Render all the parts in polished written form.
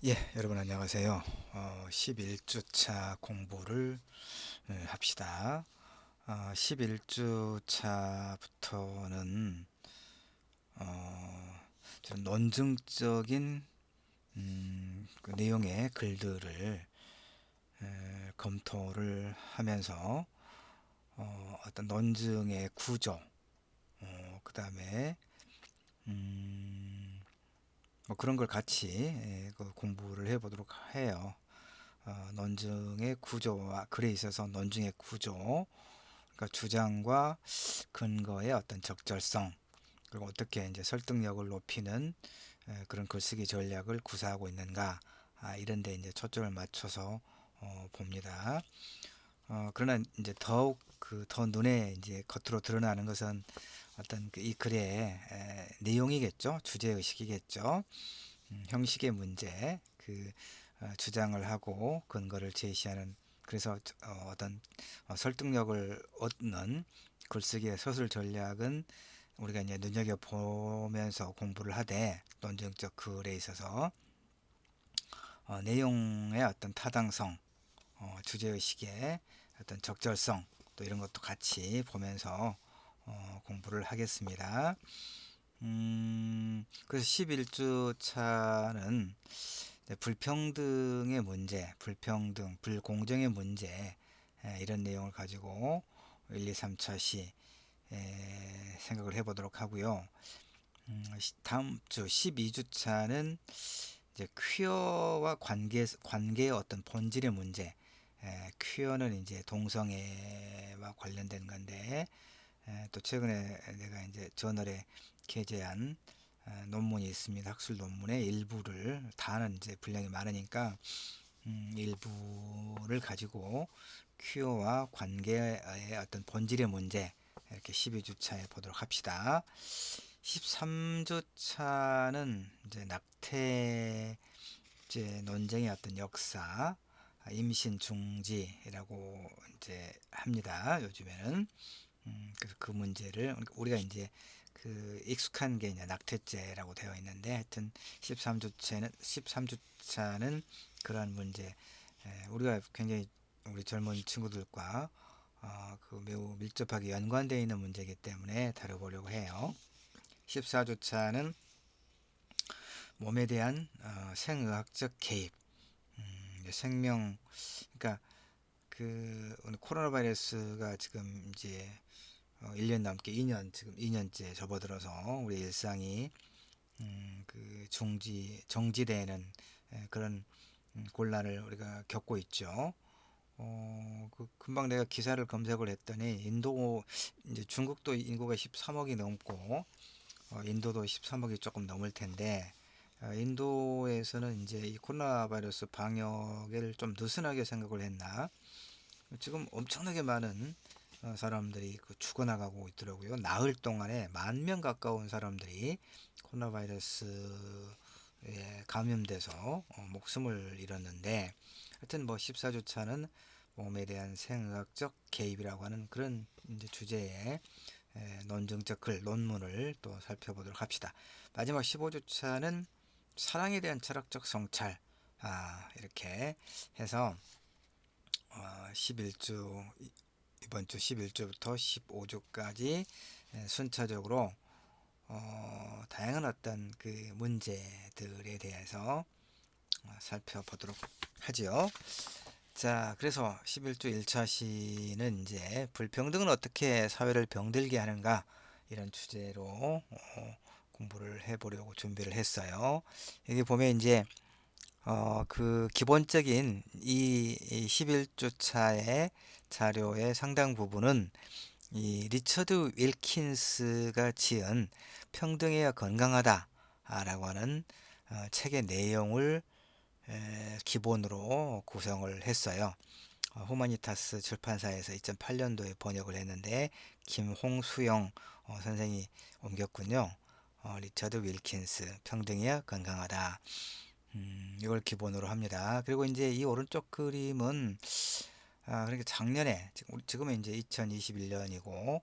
예, 여러분 안녕하세요. 11주차 공부를 합시다. 11주차부터는 좀 논증적인 그 내용의 글들을 검토를 하면서 어떤 논증의 구조, 그 다음에 뭐 그런 걸 같이 그 공부를 해보도록 해요. 논증의 구조와 글에 있어서 논증의 구조, 그러니까 주장과 근거의 어떤 적절성, 그리고 어떻게 이제 설득력을 높이는 그런 글쓰기 전략을 구사하고 있는가, 이런 데 이제 초점을 맞춰서 봅니다. 그러나 이제 더욱 그 더 눈에 이제 겉으로 드러나는 것은 어떤 그이 글의 내용이겠죠. 주제 의식이겠죠. 형식의 문제, 주장을 하고 근거를 제시하는, 그래서 어떤 설득력을 얻는 글쓰기의 서술 전략은 우리가 이제 눈여겨보면서 공부를 하되, 논증적 글에 있어서 내용의 어떤 타당성, 주제의식의 어떤 적절성, 또 이런 것도 같이 보면서 공부를 하겠습니다. 그래서 11주 차는 불평등의 문제, 불평등, 불공정의 문제, 이런 내용을 가지고 1, 2, 3차 시 생각을 해보도록 하고요. 다음 주 12주차는 이제 퀴어와 관계의 어떤 본질의 문제. 퀴어는 이제 동성애와 관련된 건데, 또 최근에 내가 이제 저널에 게재한 논문이 있습니다. 학술 논문의 일부를, 다는 이제 분량이 많으니까 일부를 가지고 퀴어와 관계의 어떤 본질의 문제, 이렇게 12주차에 보도록 합시다. 13주차는 이제 낙태죄 논쟁의 어떤 역사, 임신 중지라고 이제 합니다. 요즘에는. 그래서 그 문제를 우리가 이제 그 익숙한 게 이제 낙태죄라고 되어 있는데, 하여튼 13주차는 그러한 문제, 우리가 굉장히 우리 젊은 친구들과 그 매우 밀접하게 연관되어 있는 문제이기 때문에 다뤄보려고 해요. 14주차는 몸에 대한 생의학적 개입, 생명, 그러니까 그 오늘 코로나 바이러스가 지금 이제 1년 넘게 2년, 지금 2년째 접어들어서 우리 일상이 정지되는 그런 곤란을 우리가 겪고 있죠. 금방 내가 기사를 검색을 했더니 이제 중국도 인구가 13억이 넘고 인도도 13억이 조금 넘을 텐데, 인도에서는 이제 이 코로나 바이러스 방역을 좀 느슨하게 생각을 했나, 지금 엄청나게 많은 사람들이 죽어나가고 있더라고요. 나흘 동안에 10,000명 가까운 사람들이 코로나 바이러스에 감염돼서 목숨을 잃었는데, 하여튼 뭐 14주차는 몸에 대한 생의학적 개입이라고 하는 그런 이제 주제의 논증적 글, 논문을 또 살펴보도록 합시다. 마지막 15주차는 사랑에 대한 철학적 성찰, 이렇게 해서 11주, 이번 주 11주부터 15주까지 순차적으로 다양한 어떤 그 문제들에 대해서 살펴보도록 하지요. 자, 그래서 11주 1차 시는 이제 불평등은 어떻게 사회를 병들게 하는가, 이런 주제로 공부를 해보려고 준비를 했어요. 여기 보면 이제 그 기본적인 이 11주차의 자료의 상당 부분은 이 리처드 윌킨스가 지은 평등해야 건강하다 라고 하는 책의 내용을 기본으로 구성을 했어요. 후마니타스 출판사에서 2008년도에 번역을 했는데 김홍수영 선생이 옮겼군요. 리처드 윌킨스, 평등해야 건강하다. 이걸 기본으로 합니다. 그리고 이제 이 오른쪽 그림은 그러니까 작년에, 지금은 이제 2021년이고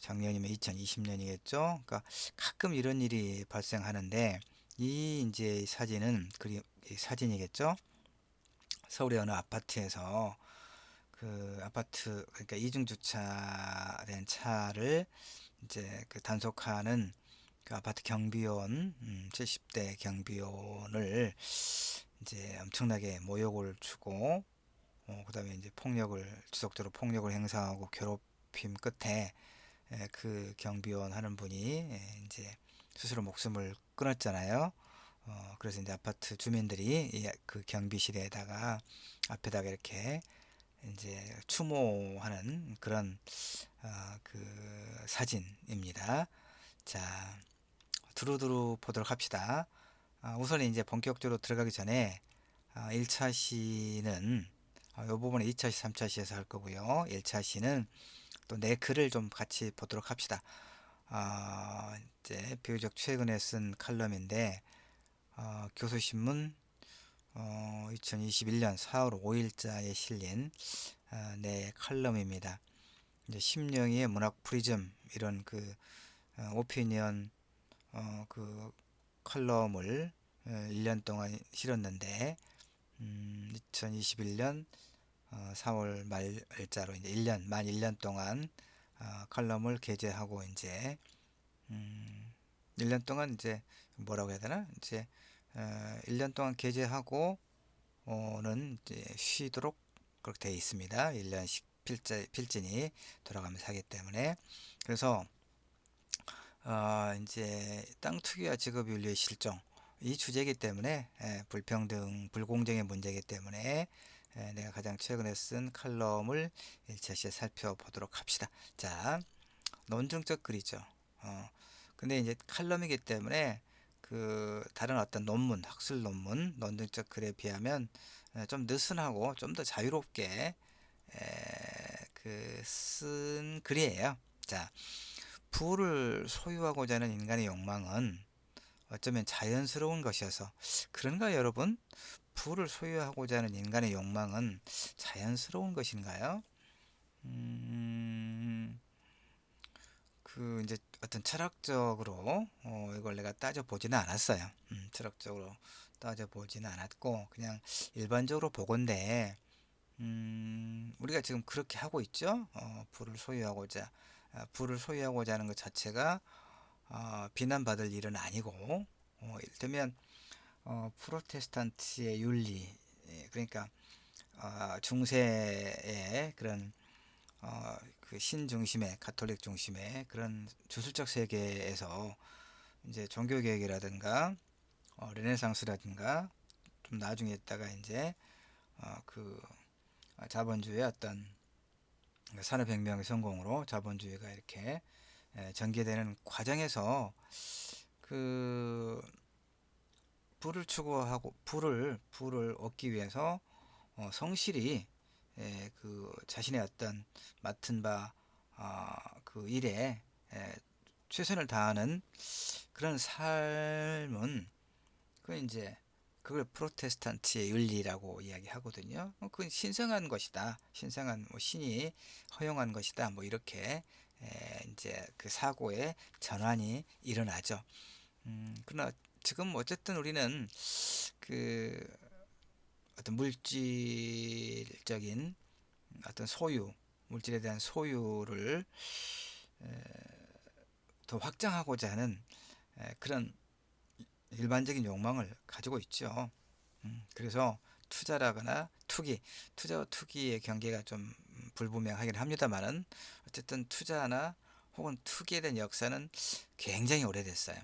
작년이면 2020년이겠죠. 그러니까 가끔 이런 일이 발생하는데, 이 이제 사진은 이 사진이겠죠. 서울의 어느 아파트에서 그 아파트, 그러니까 이중 주차된 차를 이제 그 단속하는 그 아파트 경비원, 70대 경비원을 이제 엄청나게 모욕을 주고, 그다음에 이제 지속적으로 폭력을 행사하고 괴롭힘 끝에 그 경비원 하는 분이 이제 스스로 목숨을 끊었잖아요. 그래서 이제 아파트 주민들이 그 경비실에다가 앞에다가 이렇게 이제 추모하는 그런 그 사진입니다. 자, 두루두루 보도록 합시다. 우선 이제 본격적으로 들어가기 전에 1차 시는 이 부분은 2차 시, 3차 시에서 할 거고요. 1차 시는 또 내 글을 좀 같이 보도록 합시다. 이제 비교적 최근에 쓴 칼럼인데 교수신문 2021년 4월 5일자에 실린 내 칼럼입니다. 이제 심령의 문학 프리즘 이런 그 오피니언 그 칼럼을 1년 동안 실었는데 2021년 4월 말자로 이제 만 1년 동안 칼럼을 게재하고 이제 1년 동안 이제 뭐라고 해야 되나? 이제 1년 동안 게재하고는 이제 쉬도록 그렇게 되어 있습니다. 1년씩 필진이 돌아가면서 하기 때문에. 그래서 이제 땅 투기와 직업윤리의 실종 이 주제이기 때문에 불평등, 불공정의 문제이기 때문에 내가 가장 최근에 쓴 칼럼을 1차시에 살펴보도록 합시다. 자, 논증적 글이죠. 근데 이제 칼럼이기 때문에 그 다른 어떤 논문, 학술 논문, 논증적 글에 비하면 좀 느슨하고 좀 더 자유롭게 그 쓴 글이에요. 자, 부를 소유하고자 하는 인간의 욕망은 어쩌면 자연스러운 것이어서 그런가 여러분? 부를 소유하고자 하는 인간의 욕망은 자연스러운 것인가요? 그 이제 어떤 철학적으로 이걸 내가 따져 보지는 않았어요. 철학적으로 따져 보지는 않았고 그냥 일반적으로 보건데 우리가 지금 그렇게 하고 있죠. 부를 소유하고자 하는 것 자체가 비난받을 일은 아니고 이를테면 프로테스탄트의 윤리, 그러니까 중세의 그런 그 신중심의 가톨릭 중심의 그런 주술적 세계에서 이제 종교개혁이라든가 르네상스라든가 좀 나중에 있다가 이제 그 자본주의의 어떤 산업혁명의 성공으로 자본주의가 이렇게 전개되는 과정에서 그 부를 추구하고 부를 얻기 위해서 성실히 그 자신의 어떤 맡은 바 그 일에 최선을 다하는 그런 삶은 그 이제 그걸 프로테스탄트의 윤리라고 이야기하거든요. 그건 신성한 것이다. 신성한 뭐 신이 허용한 것이다. 뭐 이렇게 이제 그 사고의 전환이 일어나죠. 그러나 지금 어쨌든 우리는 그 어떤 물질적인 어떤 물질에 대한 소유를 더 확장하고자 하는 그런 일반적인 욕망을 가지고 있죠. 그래서 투자라거나 투자와 투기의 경계가 좀 불분명하긴 합니다만은 어쨌든 투자나 혹은 투기에 대한 역사는 굉장히 오래됐어요.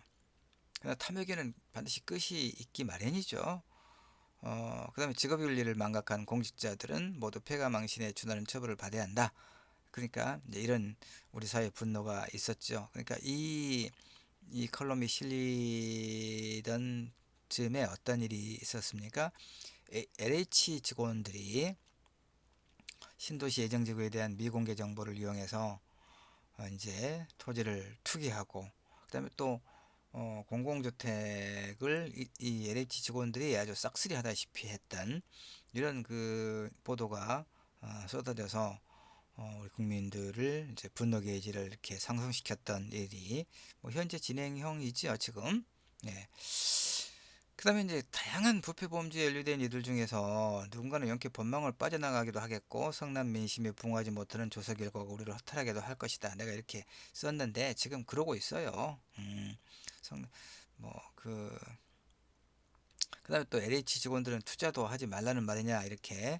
그러나 탐욕에는 반드시 끝이 있기 마련이죠. 그 다음에 직업윤리를 망각한 공직자들은 모두 폐가망신에 준하는 처벌을 받아야 한다. 그러니까 이제 이런 우리 사회의 분노가 있었죠. 그러니까 이 컬럼이 실리던 즈음에 어떤 일이 있었습니까? LH 직원들이 신도시 예정지구에 대한 미공개 정보를 이용해서 이제 토지를 투기하고 그다음에 또 공공주택을 이 LH 직원들이 아주 싹쓸이 하다시피 했던 이런 그 보도가 쏟아져서 우리 국민들을 이제 분노 게이지를 이렇게 상승시켰던 일이 뭐 현재 진행형이죠 지금. 예. 그다음에 이제 다양한 부패 범죄에 연루된 이들 중에서 누군가는 영케 법망을 빠져나가기도 하겠고 성남 민심에 부응하지 못하는 조사 결과가 우리를 허탈하게도 할 것이다. 내가 이렇게 썼는데 지금 그러고 있어요. 성, 뭐, 그다음에 또 LH 직원들은 투자도 하지 말라는 말이냐 이렇게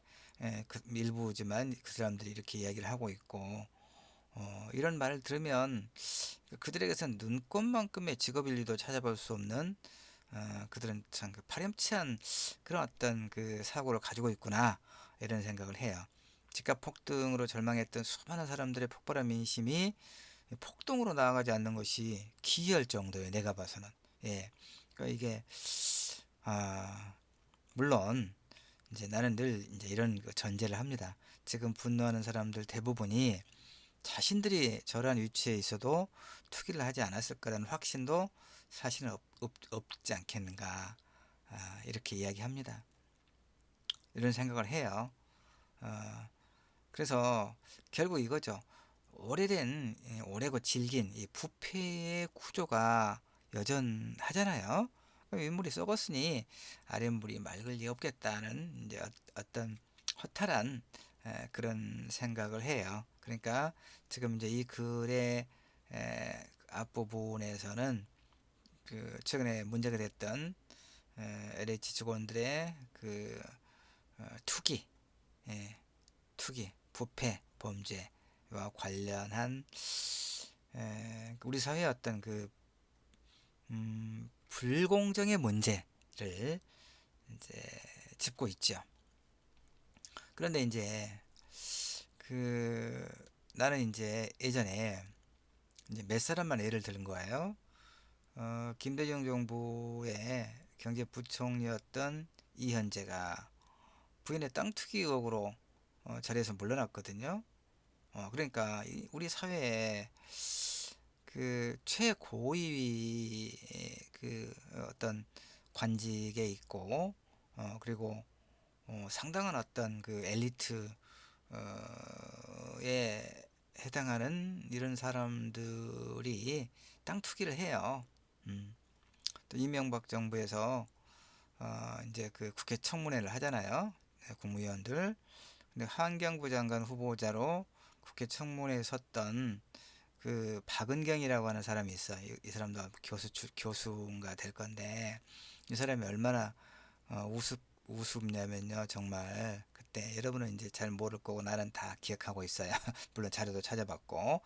일부지만 그 사람들이 이렇게 이야기를 하고 있고 이런 말을 들으면 그들에게선 눈꽃만큼의 직업인리도 찾아볼 수 없는 그들은 참 그 파렴치한 그런 어떤 그 사고를 가지고 있구나 이런 생각을 해요. 집값 폭등으로 절망했던 수많은 사람들의 폭발한 민심이 폭동으로 나아가지 않는 것이 기이할 정도예요. 내가 봐서는. 예. 그러니까 이게 아 물론 이제 나는 늘 이제 이런 그 전제를 합니다. 지금 분노하는 사람들 대부분이 자신들이 저러한 위치에 있어도 투기를 하지 않았을 거라는 확신도 사실은 없지 않겠는가 이렇게 이야기합니다. 이런 생각을 해요. 어, 그래서 결국 이거죠. 오래고 질긴 이 부패의 구조가 여전하잖아요. 윗물이 썩었으니 아랫물이 맑을 리 없겠다는 이제 어떤 허탈한 그런 생각을 해요. 그러니까 지금 이제 이 글의 앞부분에서는 그 최근에 문제가 됐던 LH 직원들의 그 투기, 예, 투기, 부패, 범죄와 관련한 우리 사회의 어떤 그 불공정의 문제를 이제 짚고 있죠. 그런데 이제 그 나는 이제 예전에 이제 몇 사람만 예를 들은 거예요. 김대중 정부의 경제부총리였던 이현재가 부인의 땅 투기 의혹으로 자리에서 물러났거든요. 그러니까 우리 사회에 그 최고위 그 어떤 관직에 있고 그리고 상당한 어떤 그 엘리트에 해당하는 이런 사람들이 땅 투기를 해요. 음. 또 이명박 정부에서 이제 그 국회 청문회를 하잖아요. 네, 국무위원들. 근데 환경부 장관 후보자로 국회 청문회에 섰던 그 박은경이라고 하는 사람이 있어요. 이 사람도 교수인가 될 건데 이 사람이 얼마나 우습냐면요. 정말 그때 여러분은 이제 잘 모를 거고 나는 다 기억하고 있어요. 물론 자료도 찾아봤고.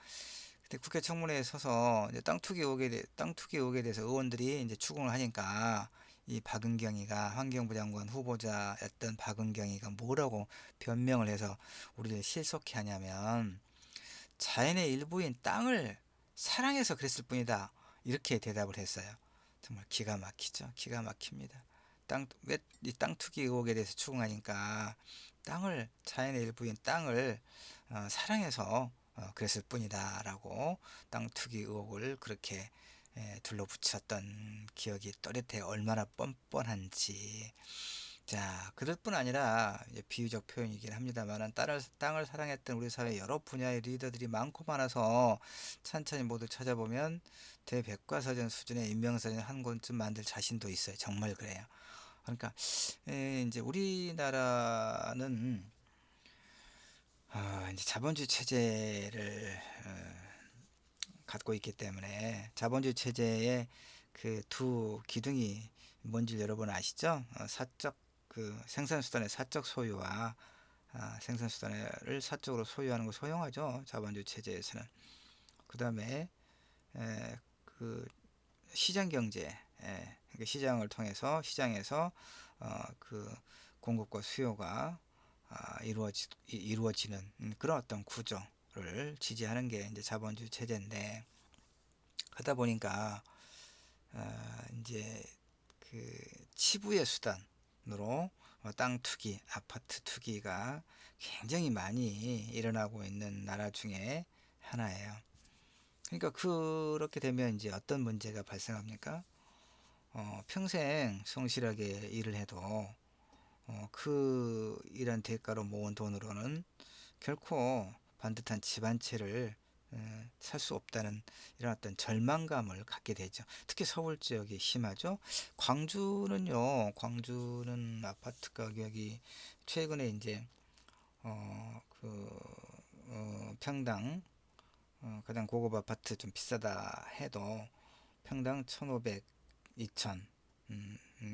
그때 국회 청문회에 서서 이제 땅 투기 의혹에 대해서 의원들이 이제 추궁을 하니까 이 박은경이가 환경부 장관 후보자였던 박은경이가 뭐라고 변명을 해서 우리를 실속해 하냐면 자연의 일부인 땅을 사랑해서 그랬을 뿐이다. 이렇게 대답을 했어요. 정말 기가 막히죠. 기가 막힙니다. 왜 이 땅 투기 의혹에 대해서 추궁하니까 자연의 일부인 땅을 사랑해서 그랬을 뿐이다라고 땅 투기 의혹을 그렇게 둘러붙였던 기억이 또렷해 얼마나 뻔뻔한지. 자, 그럴 뿐 아니라 이제 비유적 표현이긴 합니다만은 땅을 사랑했던 우리 사회 여러 분야의 리더들이 많고 많아서 찬찬히 모두 찾아보면 대백과사전 수준의 인명사전 한 권쯤 만들 자신도 있어요. 정말 그래요. 그러니까 이제 우리나라는 이제 자본주의 체제를 갖고 있기 때문에 자본주의 체제의 그 두 기둥이 뭔지 여러분 아시죠? 사적 그 생산수단의 사적 소유와 생산수단을 사적으로 소유하는 거 소용하죠. 자본주의 체제에서는. 그 다음에 그 시장 경제, 그러니까 시장을 통해서 시장에서 그 공급과 수요가 이루어지는 그런 어떤 구조를 지지하는 게 이제 자본주의 체제인데 그러다 보니까 이제 그 치부의 수단으로 땅 투기, 아파트 투기가 굉장히 많이 일어나고 있는 나라 중에 하나예요. 그러니까 그렇게 되면 이제 어떤 문제가 발생합니까? 평생 성실하게 일을 해도 그 일한 대가로 모은 돈으로는 결코 반듯한 집 한 채를 살 수 없다는 이런 어떤 절망감을 갖게 되죠. 특히 서울 지역이 심하죠. 광주는 아파트 가격이 최근에 이제 평당 가장 고급 아파트 좀 비싸다 해도 평당 1,500, 2,000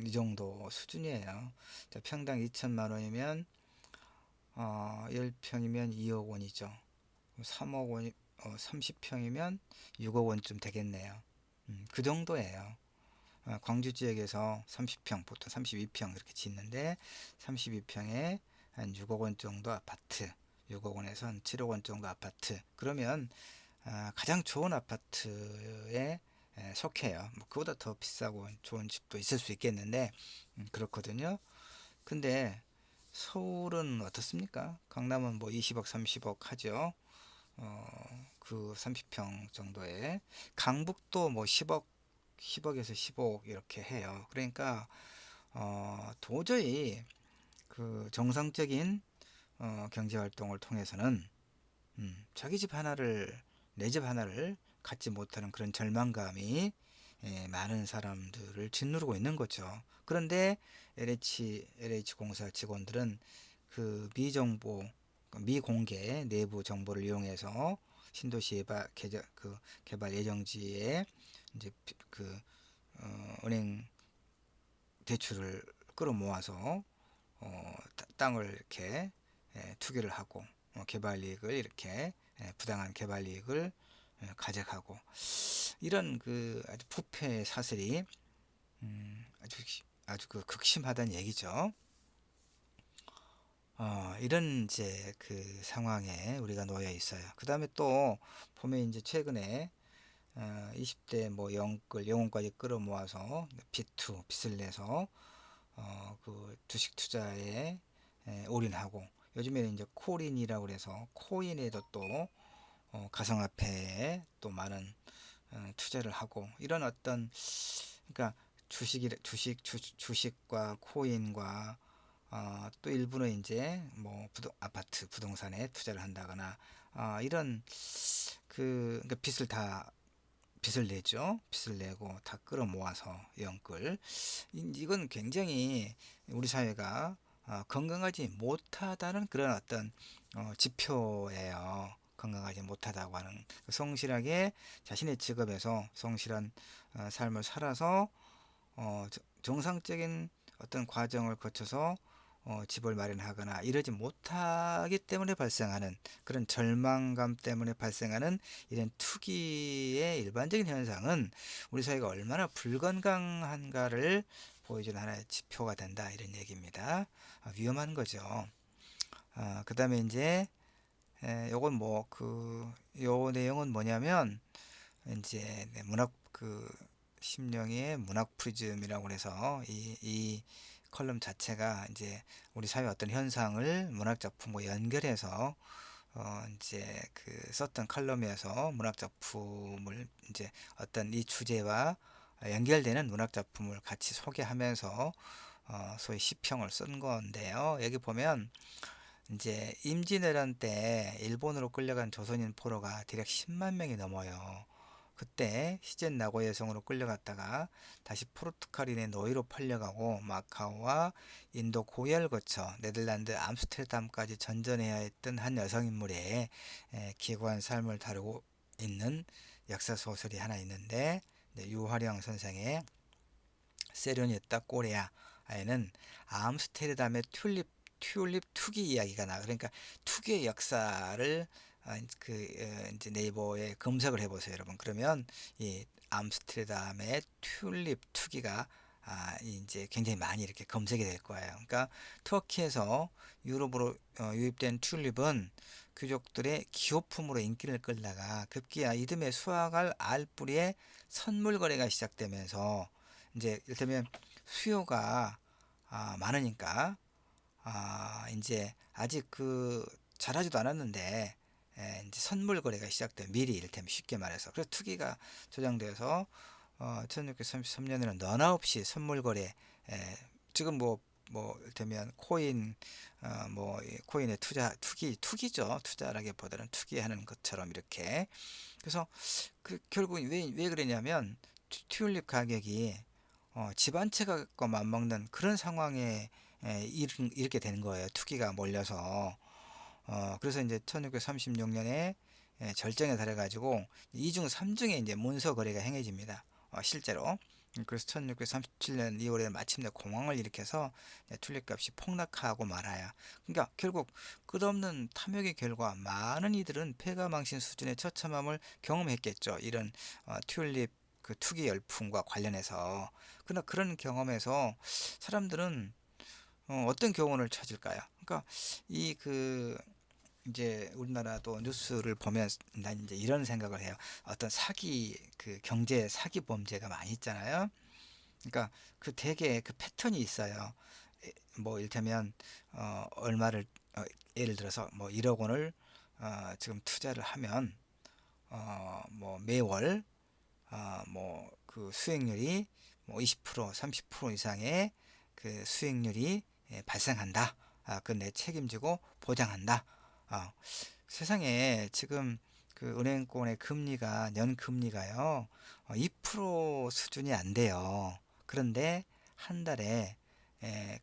이 정도 수준이에요. 자, 평당 2천만 원이면 10평이면 2억 원이죠. 3억 원, 30평이면 6억 원쯤 되겠네요. 그 정도예요. 광주 지역에서 30평, 보통 32평 이렇게 짓는데 32평에 한 6억 원 정도 아파트, 6억 원에서 한 7억 원 정도 아파트. 그러면 가장 좋은 아파트에 속해요. 뭐 그보다 더 비싸고 좋은 집도 있을 수 있겠는데 그렇거든요. 근데 서울은 어떻습니까? 강남은 뭐 20억, 30억 하죠. 그 30평 정도에 강북도 뭐 10억에서 15억 이렇게 해요. 그러니까 도저히 그 정상적인 경제 활동을 통해서는 자기 집 하나를 내 집 하나를 갖지 못하는 그런 절망감이 많은 사람들을 짓누르고 있는 거죠. 그런데 LH공사 직원들은 그 미공개 내부 정보를 이용해서 신도시 개발 예정지에 이제 은행 대출을 끌어모아서 땅을 이렇게 투기를 하고 개발 이익을 이렇게 부당한 개발 이익을 가져가고 이런 그 아주 부패 사슬이 아주 그 극심하다는 얘기죠. 이런 이제 그 상황에 우리가 놓여 있어요. 그 다음에 또 보면 이제 최근에 20대 뭐 영혼까지 끌어모아서 빚을 내서 그 주식 투자에 올인하고 요즘에는 이제 코린이라고 그래서 코인에도 또 가상화폐에 또 많은 투자를 하고 이런 어떤 그러니까 주식과 코인과 또 일부는 이제 뭐 아파트 부동산에 투자를 한다거나 이런 그러니까 빚을 내죠. 빚을 내고 다 끌어모아서 영끌. 이건 굉장히 우리 사회가 건강하지 못하다는 그런 어떤 지표예요. 건강하지 못하다고 하는 성실하게 자신의 직업에서 성실한 삶을 살아서 정상적인 어떤 과정을 거쳐서 집을 마련하거나 이러지 못하기 때문에 발생하는 그런 절망감 때문에 발생하는 이런 투기의 일반적인 현상은 우리 사회가 얼마나 불건강한가를 보여주는 하나의 지표가 된다 이런 얘기입니다. 위험한 거죠. 그 다음에 이제 요건 요 내용은 뭐냐면 이제 문학 심령의 문학 프리즘이라고 해서 이 컬럼 자체가 이제 우리 사회 어떤 현상을 문학 작품과 연결해서 이제 썼던 칼럼에서 문학 작품을 이제 어떤 이 주제와 연결되는 문학 작품을 같이 소개하면서 소위 시평을 쓴 건데요. 여기 보면 이제 임진왜란 때 일본으로 끌려간 조선인 포로가 대략 10만 명이 넘어요. 그때 시젠 나고야성으로 끌려갔다가 다시 포르투갈인의 노예로 팔려가고 마카오와 인도 고야를 거쳐 네덜란드 암스테르담까지 전전해야 했던 한 여성인물의 기구한 삶을 다루고 있는 역사 소설이 하나 있는데 유화령 선생의 세련했다 꼬레아에는 암스테르담의 튤립 투기 이야기가 나. 그러니까 투기의 역사를 이제 네이버에 검색을 해보세요, 여러분. 그러면 이 암스테르담의 튤립 투기가 이제 굉장히 많이 이렇게 검색이 될 거예요. 그러니까 터키에서 유럽으로 유입된 튤립은 귀족들의 기호품으로 인기를 끌다가 급기야 이듬해 수확할 알뿌리의 선물 거래가 시작되면서 이제 이를테면 수요가 많으니까 이제 아직 자라지도 않았는데 이제 선물 거래가 시작돼 미리 이를테면 쉽게 말해서 그래서 투기가 조장돼서 1633년에는 너나 없이 선물 거래 지금 뭐 뭐 이를테면 코인, 뭐 코인의 투기죠. 투자라기보다는 투기하는 것처럼 이렇게. 그래서 결국 왜 그러냐면 튤립 가격이 집 한 채가 갖고 맞먹는 그런 상황에 이렇게 되는 거예요. 투기가 몰려서. 그래서 이제 1636년에 절정에 달해가지고 2중 3중에 이제 문서 거래가 행해집니다. 실제로. 그래서 1637년 2월에 마침내 공황을 일으켜서 튤립 값이 폭락하고 말아요. 그러니까 결국 끝없는 탐욕의 결과 많은 이들은 폐가망신 수준의 처참함을 경험했겠죠. 이런 튤립 그 투기 열풍과 관련해서. 그러나 그런 경험에서 사람들은 어떤 교훈을 찾을까요? 그러니까 이 이제 우리나라도 뉴스를 보면 난 이제 이런 생각을 해요. 어떤 경제 사기 범죄가 많이 있잖아요. 그러니까 그 대개 그 패턴이 있어요. 뭐 이를테면 얼마를 예를 들어서 뭐 1억 원을 지금 투자를 하면 뭐 매월 뭐 그 수익률이 뭐 20% 30% 이상의 그 수익률이 발생한다. 그건 내 책임지고 보장한다. 어, 세상에 지금 그 은행권의 금리가 년 금리가요 2% 수준이 안 돼요. 그런데 한 달에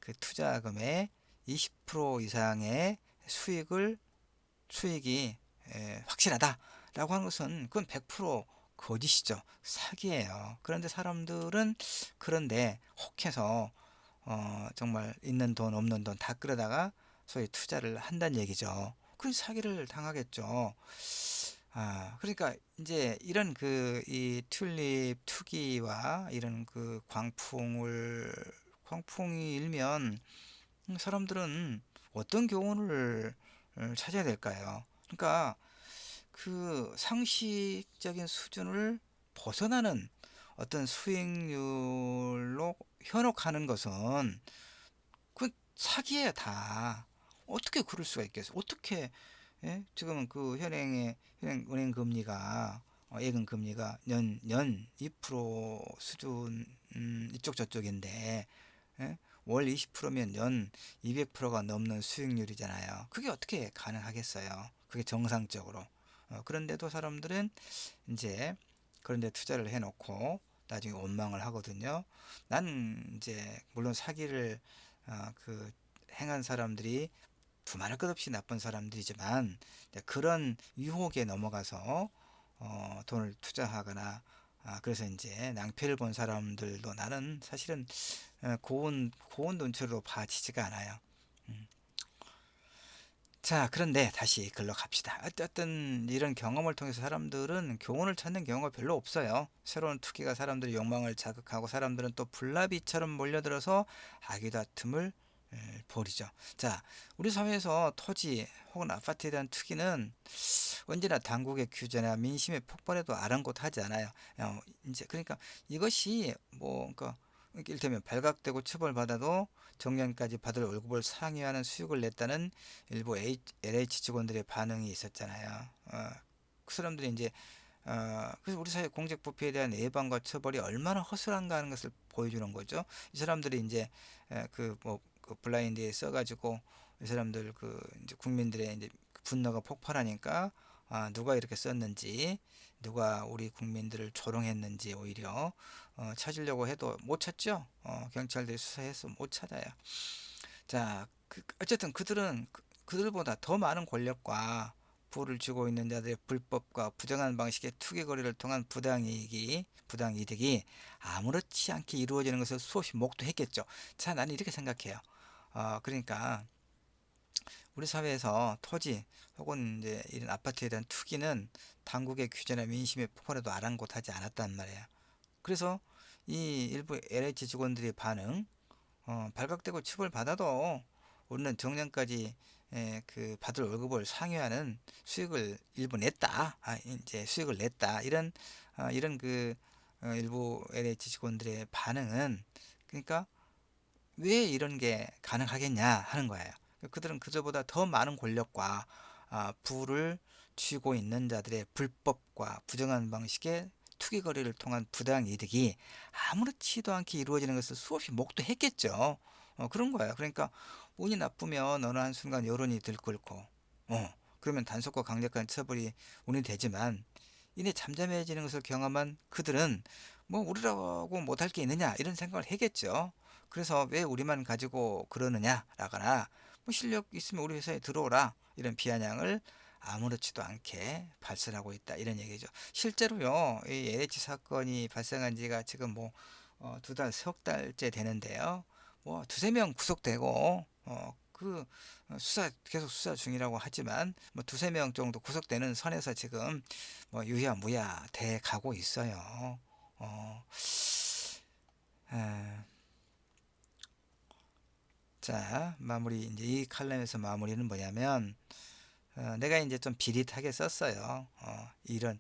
그 투자금의 20% 이상의 수익이 확실하다라고 하는 것은 그건 100% 거짓이죠. 사기예요. 그런데 사람들은 그런데 혹해서 정말 있는 돈 없는 돈 다 끌어다가 소위 투자를 한다는 얘기죠. 그래서 사기를 당하겠죠. 그러니까 이제 이런 이 튤립 투기와 이런 그 광풍이 일면 사람들은 어떤 교훈을 찾아야 될까요? 그러니까 그 상식적인 수준을 벗어나는 어떤 수익률로 현혹하는 것은 그 사기예요, 다. 어떻게 그럴 수가 있겠어? 어떻게 지금 그 은행 금리가 예금 금리가 년 2% 수준 이쪽 저쪽인데 예? 월 20%면 년 200%가 넘는 수익률이잖아요. 그게 어떻게 가능하겠어요? 그게 정상적으로. 그런데도 사람들은 이제 그런데 투자를 해놓고 나중에 원망을 하거든요. 난 이제 물론 사기를 행한 사람들이 두말할 것 없이 나쁜 사람들이지만 그런 유혹에 넘어가서 돈을 투자하거나 그래서 이제 낭패를 본 사람들도 나는 사실은 고운 눈초리로 봐지지가 않아요. 음. 자, 그런데 다시 글로 갑시다. 어쨌든 이런 경험을 통해서 사람들은 교훈을 찾는 경우가 별로 없어요. 새로운 투기가 사람들의 욕망을 자극하고 사람들은 또 불나비처럼 몰려들어서 아귀다툼을 벌이죠. 자, 우리 사회에서 토지 혹은 아파트에 대한 투기는 언제나 당국의 규제나 민심의 폭발에도 아랑곳하지 않아요. 이제 그러니까 이것이 뭐 그러니까 이를테면 발각되고 처벌받아도 정년까지 받을 월급을 상회하는 수익을 냈다는 일부 LH 직원들의 반응이 있었잖아요. 그 사람들이 이제 그래서 우리 사회 공직부패에 대한 예방과 처벌이 얼마나 허술한가 하는 것을 보여주는 거죠. 이 사람들이 이제 그 블라인드에 써가지고 이 사람들 이제 국민들의 이제 분노가 폭발하니까 누가 이렇게 썼는지 누가 우리 국민들을 조롱했는지 오히려 찾으려고 해도 못 찾죠. 경찰들이 수사해서 못 찾아요. 자, 어쨌든 그들보다 더 많은 권력과 부를 쥐고 있는 자들의 불법과 부정한 방식의 투기 거래를 통한 부당이득이 아무렇지 않게 이루어지는 것을 수없이 목도했겠죠. 자, 나는 이렇게 생각해요. 그러니까 우리 사회에서 토지 혹은 이제 이런 아파트에 대한 투기는 당국의 규제나 민심의 폭발에도 아랑곳하지 않았단 말이에요. 그래서 이 일부 LH 직원들의 반응, 발각되고 처벌받아도 우리는 정년까지 받을 월급을 상회하는 수익을 일부 냈다. 이제 수익을 냈다. 이런 일부 LH 직원들의 반응은 그러니까 왜 이런 게 가능하겠냐 하는 거예요. 그들은 그저보다 더 많은 권력과 부를 쥐고 있는 자들의 불법과 부정한 방식의 투기 거래를 통한 부당 이득이 아무렇지도 않게 이루어지는 것을 수없이 목도했겠죠. 그런 거예요. 그러니까 운이 나쁘면 어느 한순간 여론이 들끓고 그러면 단속과 강력한 처벌이 운이 되지만 이내 잠잠해지는 것을 경험한 그들은 뭐 우리라고 못할 게 있느냐 이런 생각을 하겠죠. 그래서 왜 우리만 가지고 그러느냐 라거나 뭐 실력 있으면 우리 회사에 들어오라 이런 비아냥을 아무렇지도 않게 발설하고 있다 이런 얘기죠. 실제로요 이 LH 사건이 발생한 지가 지금 뭐 두 달, 석 달째 되는데요. 뭐 두세 명 구속되고 그 수사 계속 수사 중이라고 하지만 뭐 두세 명 정도 구속되는 선에서 지금 뭐 유야무야 돼 가고 있어요. 어, 에, 자 마무리 이제 이 칼럼에서 마무리는 뭐냐면 내가 이제 좀 비릿하게 썼어요. 이런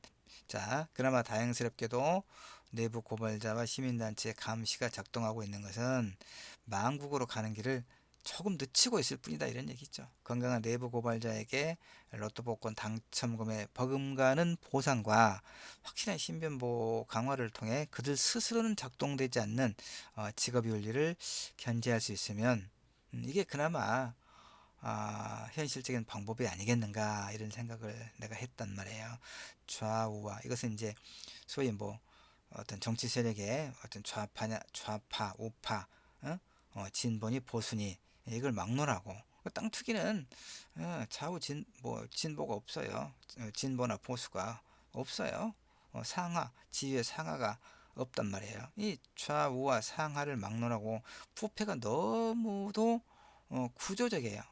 자 그나마 다행스럽게도 내부 고발자와 시민단체의 감시가 작동하고 있는 것은 망국으로 가는 길을 조금 늦추고 있을 뿐이다 이런 얘기죠. 건강한 내부 고발자에게 로또 복권 당첨금의 버금가는 보상과 확실한 신변보호 강화를 통해 그들 스스로는 작동되지 않는 직업윤리를 견제할 수 있으면 이게 그나마 현실적인 방법이 아니겠는가 이런 생각을 내가 했단 말이에요. 좌우와 이것은 이제 소위 뭐 어떤 정치 세력의 어떤 좌파, 우파, 진보니 보수니 이걸 막론하고 땅 투기는 좌우 진보가 없어요. 진보나 보수가 없어요. 지위의 상하가 없단 말이에요. 이 좌우와 상하를 막론하고 부패가 너무도 구조적이에요.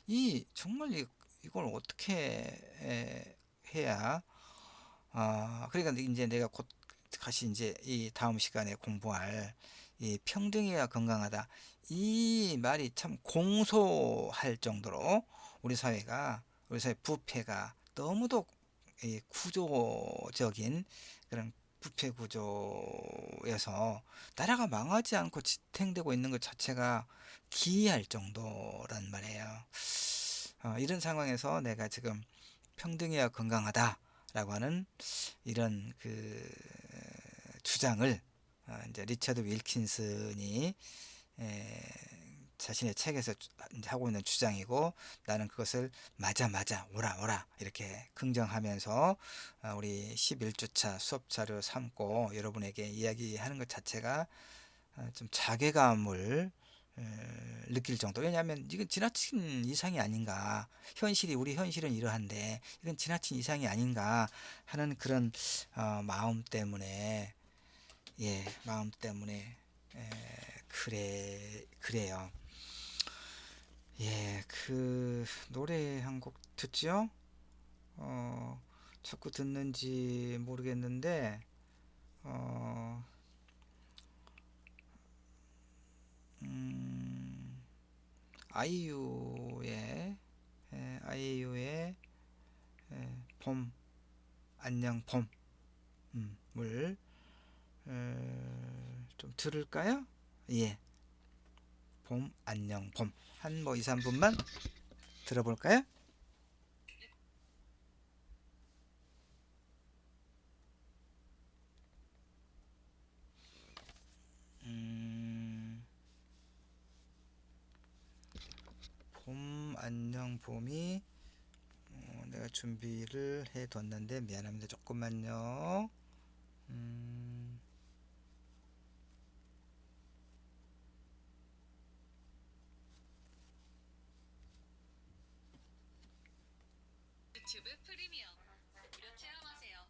이 정말 이걸 어떻게 해야 그러니까 이제 내가 곧 다시 이제 이 다음 시간에 공부할 이 평등해야 건강하다 이 말이 참 공소할 정도로 우리 사회 부패가 너무도 이 구조적인 그런 부패 구조에서 나라가 망하지 않고 지탱되고 있는 것 자체가 기이할 정도란 말이에요. 이런 상황에서 내가 지금 평등해야 건강하다라고 하는 이런 그 주장을 이제 리처드 윌킨슨이 에, 자신의 책에서 하고 있는 주장이고 나는 그것을 맞아 오라 이렇게 긍정하면서 우리 11주차 수업 자료 삼고 여러분에게 이야기하는 것 자체가 좀 자괴감을 느낄 정도. 왜냐하면 이건 지나친 이상이 아닌가. 우리 현실은 이러한데 이건 지나친 이상이 아닌가 하는 그런 마음 때문에 마음 때문에 그래요. 그 노래 한 곡 듣죠? 자꾸 듣는지 모르겠는데 어, 음, 아이유의 아이유의 봄 안녕 봄을 좀 들을까요? 예, 봄 안녕 봄 한 뭐 2, 3분만 들어볼까요? 음, 봄 안녕 봄이 내가 준비를 해뒀는데 미안합니다. 조금만요. 음, 유튜브 프리미엄 무료 체험하세요.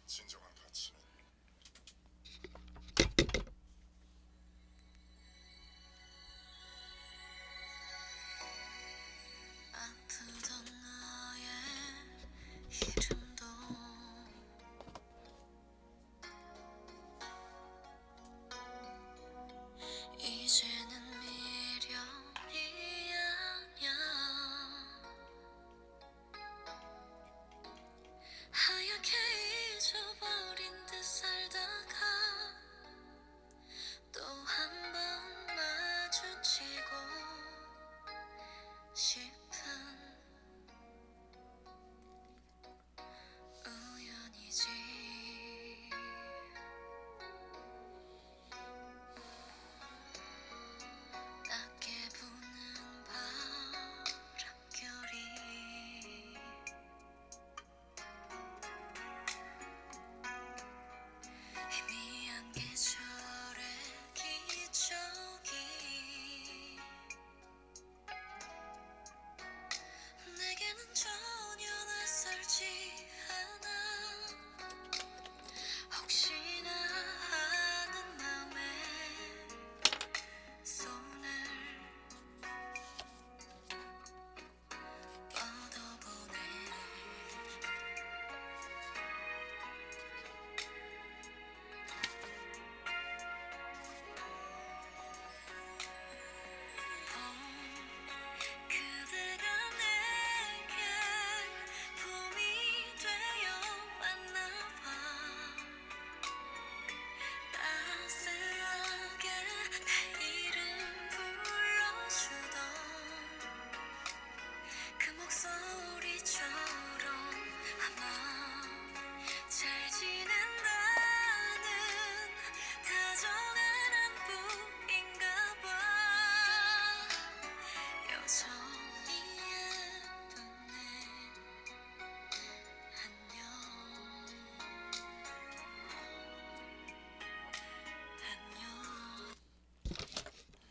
진정한 가치는 아프던 나의 이름도 이제는 미련이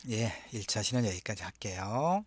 예, 1차 실험 여기까지 할게요.